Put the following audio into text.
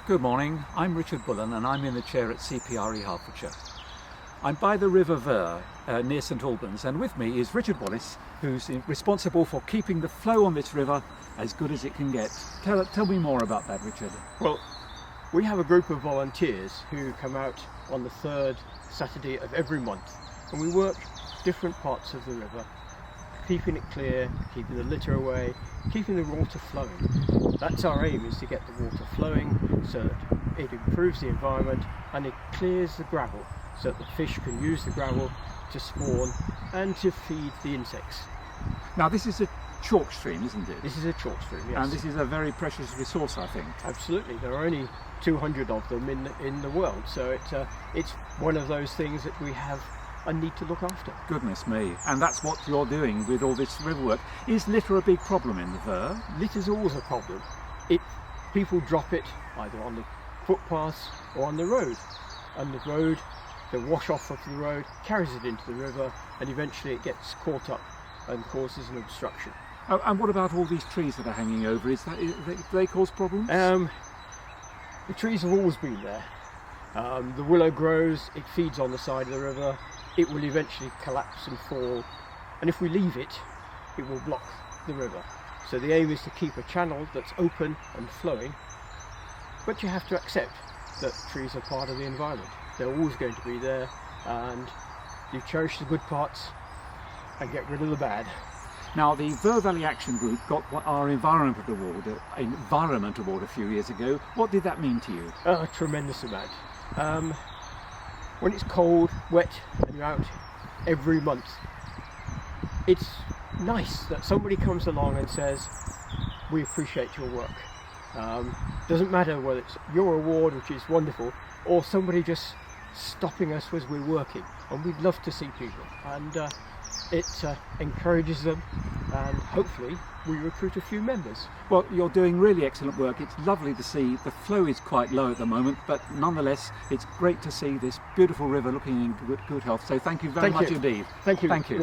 Good morning, I'm Richard Bullen and I'm in the chair at CPRE Hertfordshire. I'm by the River Ver near St Albans, and with me is Richard Bullen, who's responsible for keeping the flow on this river as good as it can get. Tell me more about that, Richard. Well, we have a group of volunteers who come out on the third Saturday of every month, and we work different parts of the river, keeping it clear, keeping the litter away, keeping the water flowing. That's our aim, is to get the water flowing so that it improves the environment and it clears the gravel so that the fish can use the gravel to spawn and to feed the insects. Now this is a chalk stream, isn't it? This is a chalk stream, yes. And this is a very precious resource, I think. Absolutely, there are only 200 of them in the world, so it's one of those things that we have a need to look after. Goodness me, and that's what you're doing with all this river work. Is litter a big problem in the Ver? Litter's always a problem. People drop it either on the footpaths or on the road. And the road, the wash off of the road carries it into the river, and eventually it gets caught up and causes an obstruction. Oh, and what about all these trees that are hanging over? Do they cause problems? The trees have always been there. The willow grows, it feeds on the side of the river, it will eventually collapse and fall, and if we leave it, it will block the river. So the aim is to keep a channel that's open and flowing, but you have to accept that trees are part of the environment. They're always going to be there, and you cherish the good parts and get rid of the bad. Now, the Ver Valley Action Group got our Environment Award a few years ago. What did that mean to you? A tremendous amount. When it's cold, wet, and you're out every month, it's nice that somebody comes along and says, we appreciate your work. Doesn't matter whether it's your award, which is wonderful, or somebody just stopping us as we're working, and we'd love to see people. And it encourages them, and hopefully we recruit a few members. Well, you're doing really excellent work. It's lovely to see. The flow is quite low at the moment, but nonetheless it's great to see this beautiful river looking in good health. So thank you very much indeed. Thank you. Thank you.